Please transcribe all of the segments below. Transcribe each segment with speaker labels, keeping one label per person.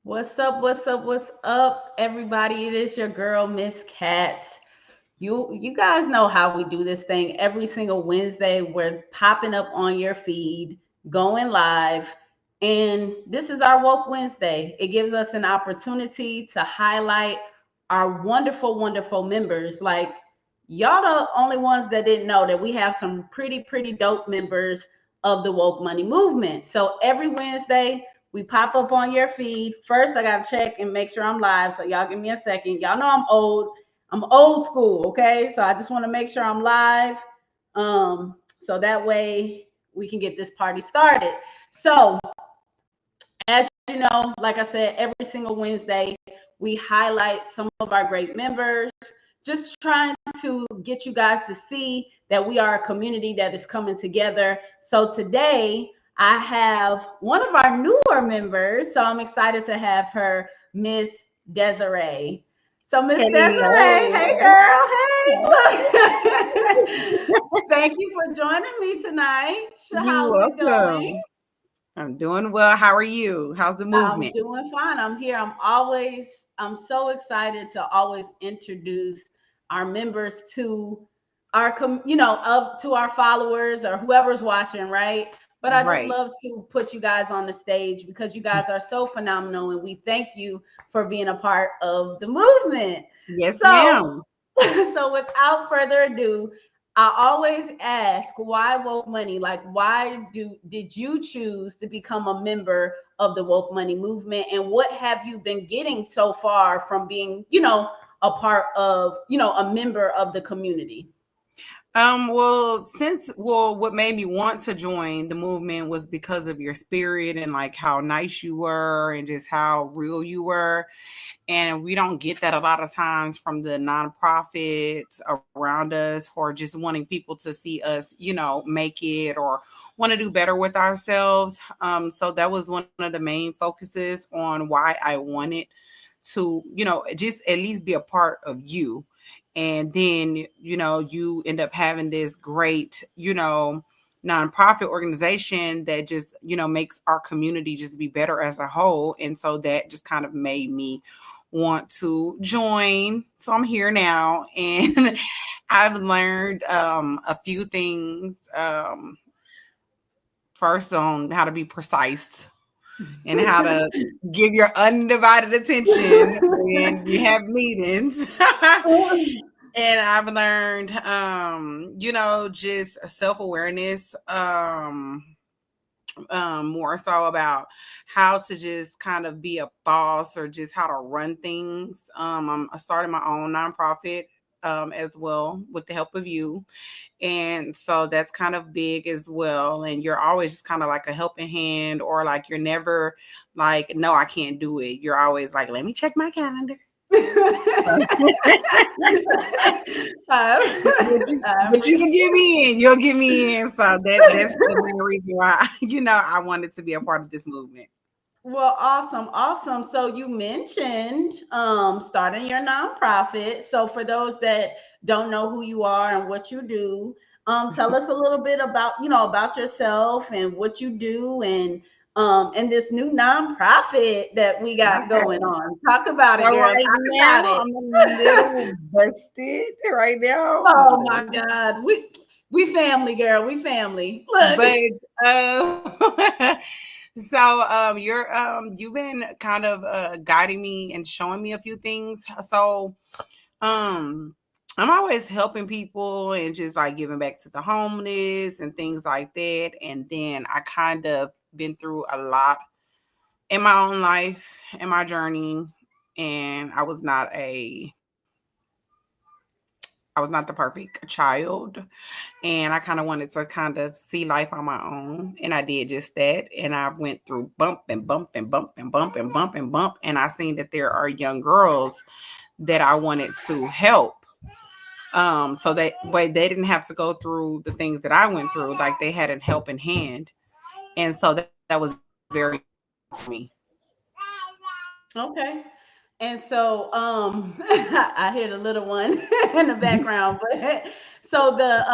Speaker 1: What's up? What's up? What's up, everybody? It is your girl, Miss Cat. You guys know how we do this thing every single Wednesday. We're popping up on your feed, going live, and this is our Woke Wednesday. It gives us an opportunity to highlight our wonderful, wonderful members. Like y'all, the only ones that didn't know that we have some pretty dope members of the Woke Money Movement. So every Wednesday we pop up on your feed. First, I gotta check and make sure I'm live. So y'all give me a second. Y'all know I'm old. I'm old school, okay? So I just want to make sure I'm live. So that way we can get this party started. So as you know, like I said, every single Wednesday we highlight some of our great members, just trying to get you guys to see that we are a community that is coming together. So today I have one of our newer members. So I'm excited to have her, Miss Desiree. So Miss Desiree,
Speaker 2: Hello.
Speaker 1: hey girl, hey, look. Thank you for joining me tonight.
Speaker 2: You're
Speaker 1: How's it going?
Speaker 2: welcome. I'm doing well. How are you? How's the
Speaker 1: I'm
Speaker 2: movement?
Speaker 1: doing fine. I'm here. I'm so excited to always introduce our members to up to our followers or whoever's watching, right? But I just
Speaker 2: Right.
Speaker 1: love to put you guys on the stage because you guys are so phenomenal and we thank you for being a part of the movement.
Speaker 2: Yes,
Speaker 1: So,
Speaker 2: ma'am.
Speaker 1: so without further ado, I always ask why woke money? Like did you choose to become a member of the woke money movement and what have you been getting so far from being, a part of, a member of the community?
Speaker 2: What made me want to join the movement was because of your spirit and like how nice you were and just how real you were. And we don't get that a lot of times from the nonprofits around us or just wanting people to see us, make it or want to do better with ourselves. So that was one of the main focuses on why I wanted to, just at least be a part of you. And then, you end up having this great, nonprofit organization that just, makes our community just be better as a whole. And so that just kind of made me want to join. So I'm here now and I've learned a few things. First on how to be precise and how to give your undivided attention when you have meetings. And I've learned just self-awareness, more so about how to just kind of be a boss or just how to run things. I started my own nonprofit as well with the help of you. And so that's kind of big as well. And you're always just kind of like a helping hand, or like you're never like, no, I can't do it. You're always like, let me check my calendar. But you can get me in. You'll get me in. So that's the main reason why, I wanted to be a part of this movement.
Speaker 1: Well, awesome. So you mentioned starting your nonprofit. So for those that don't know who you are and what you do, tell us a little bit about, about yourself and what you do and this new nonprofit that we got going
Speaker 2: Okay.
Speaker 1: on. Talk about it,
Speaker 2: So
Speaker 1: girl.
Speaker 2: right
Speaker 1: Talk about
Speaker 2: now,
Speaker 1: it.
Speaker 2: I'm a little busted right now. I'm a
Speaker 1: Oh my
Speaker 2: little,
Speaker 1: God. We family, girl. We family. Look.
Speaker 2: but so you've been kind of guiding me and showing me a few things. So um I'm always helping people and just like giving back to the homeless and things like that. And then I kind of been through a lot in my own life, in my journey, and I was not the perfect child, and I kind of wanted to kind of see life on my own, and I did just that. And I went through bump and bump and bump and bump and bump and bump, and I seen that there are young girls that I wanted to help. So that way they didn't have to go through the things that I went through, like they had a helping hand, and so that was very to me.
Speaker 1: Okay. And so I hear the little one in the background, but so the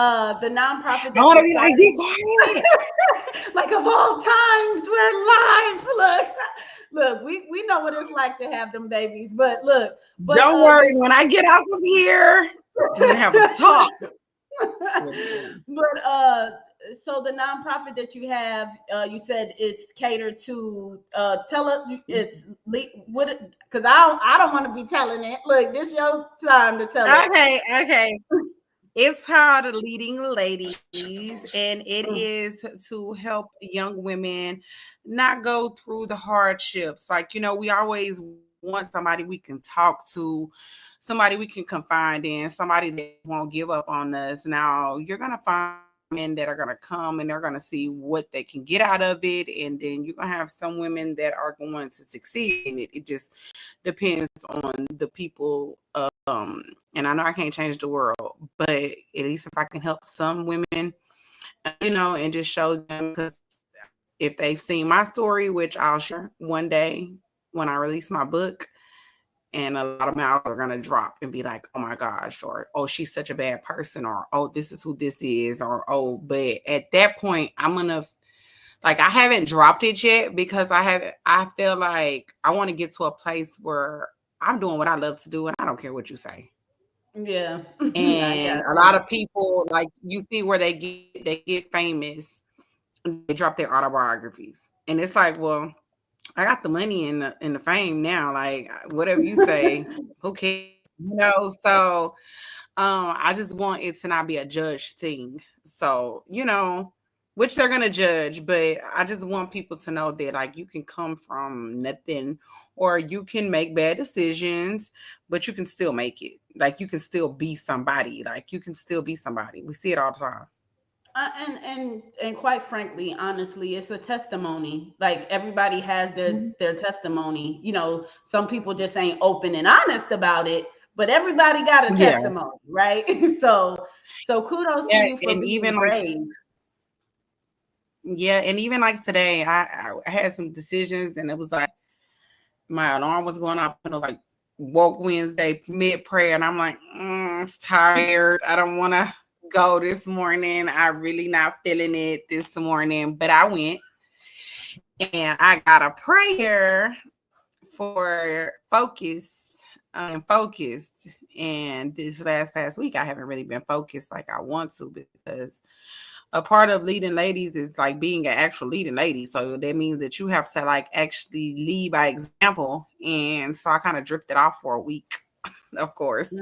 Speaker 1: nonprofit
Speaker 2: I
Speaker 1: that
Speaker 2: want
Speaker 1: you
Speaker 2: to be like,
Speaker 1: started,
Speaker 2: be quiet.
Speaker 1: like of all times, we're live. look, we know what it's like to have them babies, but look, but
Speaker 2: Don't worry, when I get off of here, I'm gonna have a talk with them.
Speaker 1: but so the nonprofit that you have, you said it's catered to. Tell us what, because I don't want to be telling it. Look, this your time to tell it.
Speaker 2: Okay. It's called Leading Ladies, and it is to help young women not go through the hardships. Like, we always want somebody we can talk to, somebody we can confide in, somebody that won't give up on us. Now, you're going to find men that are going to come and they're going to see what they can get out of it. And then you're going to have some women that are going to succeed in it. It just depends on the people. And I know I can't change the world, but at least if I can help some women, and just show them, because if they've seen my story, which I'll share one day when I release my book, and a lot of mouths are going to drop and be like, oh my gosh, or, oh, she's such a bad person, or, oh, this is who this is, or, oh, but at that point, I'm going to, like, I haven't dropped it yet because I feel like I want to get to a place where I'm doing what I love to do and I don't care what you say.
Speaker 1: Yeah.
Speaker 2: And a lot of people, like, you see where they get famous, they drop their autobiographies. And it's like, well, I got the money and the fame now. Like, whatever you say, who cares? So I just want it to not be a judge thing. So, which they're going to judge, but I just want people to know that, like, you can come from nothing, or you can make bad decisions, but you can still make it. Like, you can still be somebody. Like, you can still be somebody. We see it all the time.
Speaker 1: And quite frankly, honestly, it's a testimony. Like, everybody has their testimony. Some people just ain't open and honest about it, but everybody got a testimony, right? So kudos to you for being brave.
Speaker 2: And even like today, I had some decisions, and it was like my alarm was going off, and it was like woke Wednesday mid prayer, and I'm like, I'm tired. I don't want to go this morning. I really not feeling it this morning, but I went and I got a prayer for focus and focused. And this past week, I haven't really been focused like I want to, because a part of leading ladies is like being an actual leading lady. So that means that you have to like actually lead by example. And so I kind of drifted off for a week, of course.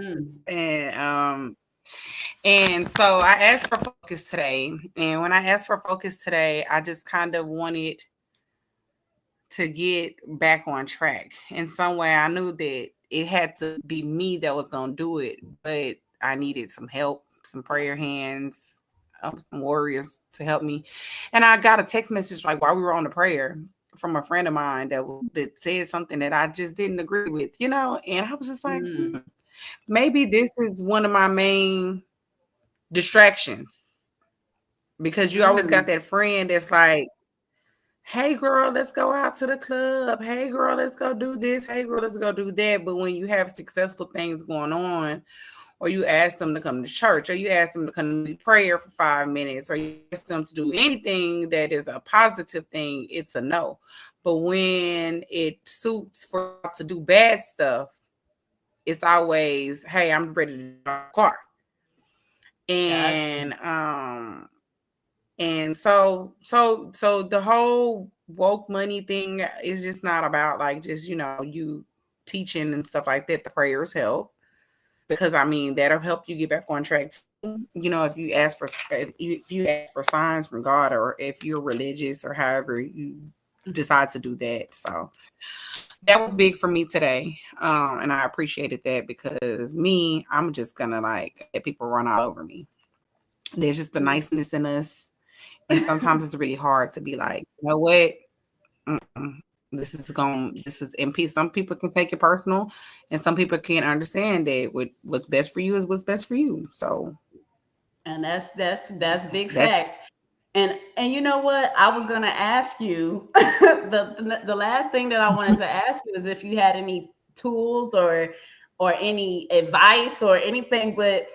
Speaker 2: And so I asked for focus today. And when I asked for focus today, I just kind of wanted to get back on track. In some way, I knew that it had to be me that was going to do it, but I needed some help, some prayer hands, some warriors to help me. And I got a text message like while we were on the prayer from a friend of mine that said something that I just didn't agree with, and I was just like, maybe this is one of my main distractions, because you always got that friend that's like, hey girl, let's go out to the club. Hey girl, let's go do this. Hey girl, let's go do that. But when you have successful things going on, or you ask them to come to church, or you ask them to come to prayer for 5 minutes, or you ask them to do anything that is a positive thing, it's a no. But when it suits for to do bad stuff, it's always, hey, I'm ready to drive a car. And and so the whole woke money thing is just not about like just you teaching and stuff like that. The prayers help, because I mean that'll help you get back on track. If you ask for signs from God, or if you're religious, or however you decide to do that. So that was big for me today, and I appreciated that, because I'm just gonna like let people run all over me. There's just the niceness in us, and sometimes it's really hard to be like, you know what, this is in peace. Some people can take it personal, and some people can't understand that what's best for you is what's best for you. So,
Speaker 1: and that's big facts. And you know what? I was gonna ask you the last thing that I wanted to ask you is if you had any tools or any advice or anything, but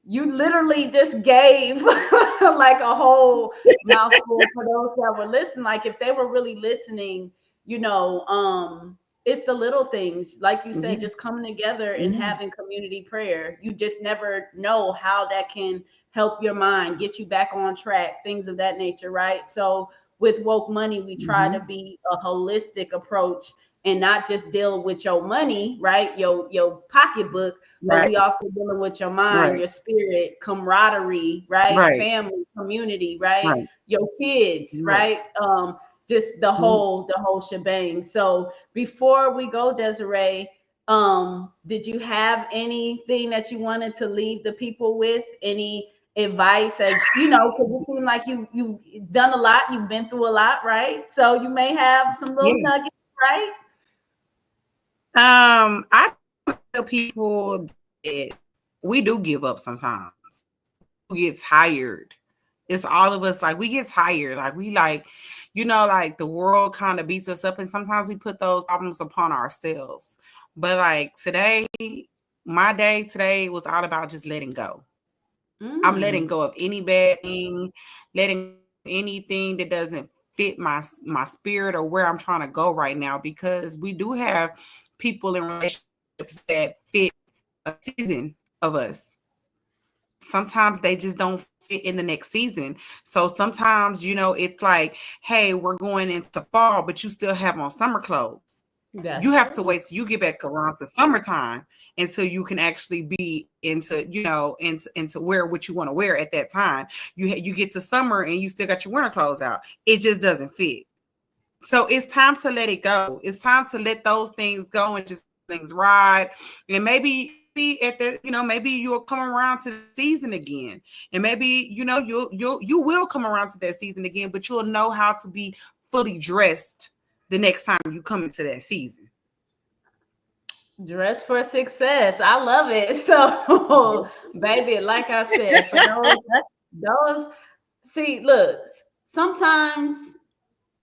Speaker 1: you literally just gave like a whole mouthful for those that were listening. Like, if they were really listening, it's the little things, like you said,
Speaker 2: Yeah.
Speaker 1: just coming together and
Speaker 2: Mhm.
Speaker 1: having community prayer. You just never know how that can help your mind, get you back on track, things of that nature, right? So with Woke Money, we try to
Speaker 2: Mhm.
Speaker 1: be a holistic approach and not just deal with your money, right? Your pocketbook, but
Speaker 2: Right.
Speaker 1: we also dealing with your mind,
Speaker 2: Right.
Speaker 1: your spirit, camaraderie, right?
Speaker 2: Right.
Speaker 1: Family, community, right?
Speaker 2: Right.
Speaker 1: Your kids,
Speaker 2: Right.
Speaker 1: right? Just
Speaker 2: Mhm.
Speaker 1: the whole shebang. So before we go, Desiree, did you have anything that you wanted to leave the people with? Any advice, as you know, because it seems like you've done a lot, you've been through a lot, right? So you may have some little
Speaker 2: Yeah.
Speaker 1: nuggets, right?
Speaker 2: I tell people that we do give up sometimes. We get tired. It's all of us. Like we get tired. Like we like, like the world kind of beats us up, and sometimes we put those problems upon ourselves. But like today, my day today was all about just letting go. I'm letting
Speaker 1: Mm,
Speaker 2: go of any bad thing, letting go of anything that doesn't fit my spirit or where I'm trying to go right now, because we do have people in relationships that fit a season of us. Sometimes they just don't fit in the next season. So sometimes, it's like, hey, we're going into fall, but you still have on summer clothes. You
Speaker 1: that's
Speaker 2: have to
Speaker 1: true.
Speaker 2: wait till you get back around to summertime until you can actually be into wear what you want to wear at that time. You get to summer and you still got your winter clothes out. It just doesn't fit. So it's time to let it go. It's time to let those things go and just things ride. And maybe at the, maybe you'll come around to the season again. And maybe, you will come around to that season again, but you'll know how to be fully dressed the next time you come into that season.
Speaker 1: Dress for success. I love it. So, baby, like I said, for those, see, look, sometimes,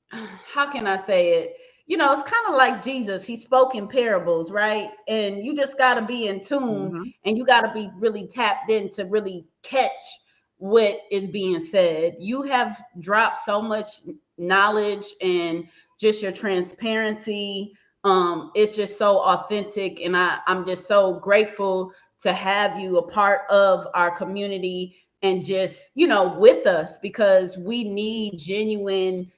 Speaker 1: how can I say it? It's kind of like Jesus. He spoke in parables, right? And you just got to be in tune,
Speaker 2: Mm-hmm.
Speaker 1: and you got to be really tapped in to really catch what is being said. You have dropped so much knowledge and just your transparency. It's just so authentic, and I'm just so grateful to have you a part of our community and just, with us, because we need genuine,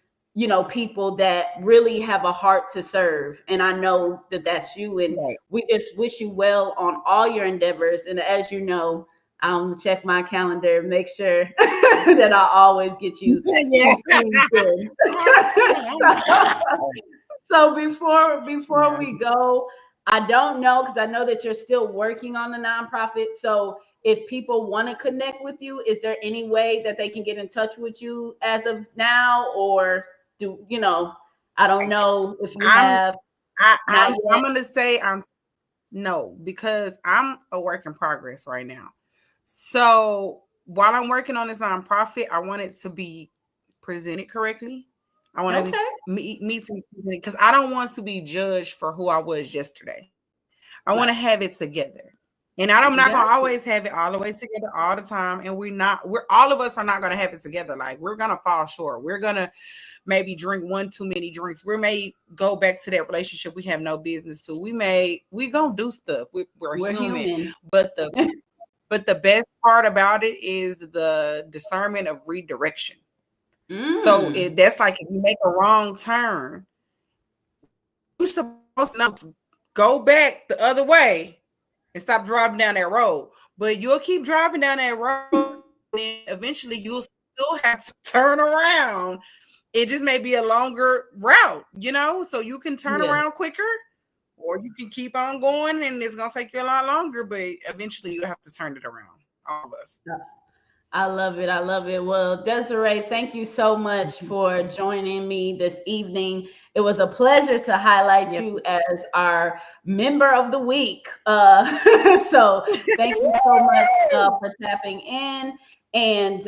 Speaker 1: people that really have a heart to serve. And I know that that's you. And
Speaker 2: Right.
Speaker 1: we just wish you well on all your endeavors. And as you know, I'll check my calendar, make sure that I always get you
Speaker 2: Yeah.
Speaker 1: some scenes in. So before
Speaker 2: Yeah.
Speaker 1: we go, I don't know, because I know that you're still working on the nonprofit. So if people want to connect with you, is there any way that they can get in touch with you as of now, or I don't know if you
Speaker 2: I'm
Speaker 1: have.
Speaker 2: I,
Speaker 1: Not
Speaker 2: I'm
Speaker 1: yet.
Speaker 2: gonna say I'm no, because I'm a work in progress right now. So while I'm working on this nonprofit, I want it to be presented correctly. I want to be
Speaker 1: Okay.
Speaker 2: meet some, because I don't want to be judged for who I was yesterday. I want to have
Speaker 1: Right.
Speaker 2: it together. And I'm not gonna
Speaker 1: Got
Speaker 2: always
Speaker 1: you.
Speaker 2: have it all the way together all the time. And we're all of us are not gonna have it together. Like we're gonna fall short. We're gonna maybe drink one too many drinks. We may go back to that relationship we have no business to. We gonna do stuff. We're
Speaker 1: We're
Speaker 2: human.
Speaker 1: human.
Speaker 2: But the best part about it is the discernment of redirection. So
Speaker 1: Mm.
Speaker 2: that's like if you make a wrong turn, you're supposed to know to go back the other way and stop driving down that road. But you'll keep driving down that road, and then eventually you'll still have to turn around. It just may be a longer route. So you can turn
Speaker 1: Yeah.
Speaker 2: around quicker, or you can keep on going and it's gonna take you a lot longer, but eventually you have to turn it around. All of us.
Speaker 1: I love it. I love it. Well, Desiree, thank you so much for joining me this evening. It was a pleasure to highlight
Speaker 2: Yes.
Speaker 1: you as our member of the week. So thank you so much for tapping in. And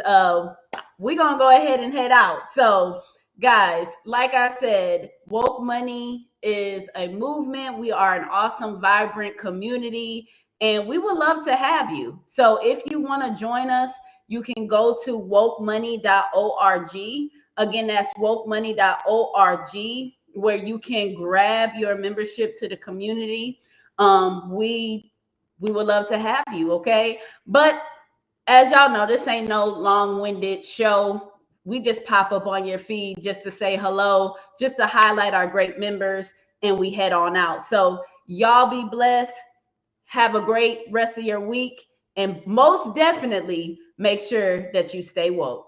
Speaker 1: we're going to go ahead and head out. So, guys, like I said, Woke Money is a movement. We are an awesome, vibrant community, and we would love to have you. So if you want to join us, you can go to wokemoney.org. Again, that's wokemoney.org. where you can grab your membership to the community, we would love to have you. Okay. But as y'all know, this ain't no long-winded show. We just pop up on your feed just to say hello, just to highlight our great members, and we head on out. So y'all be blessed. Have a great rest of your week, and most definitely make sure that you stay woke.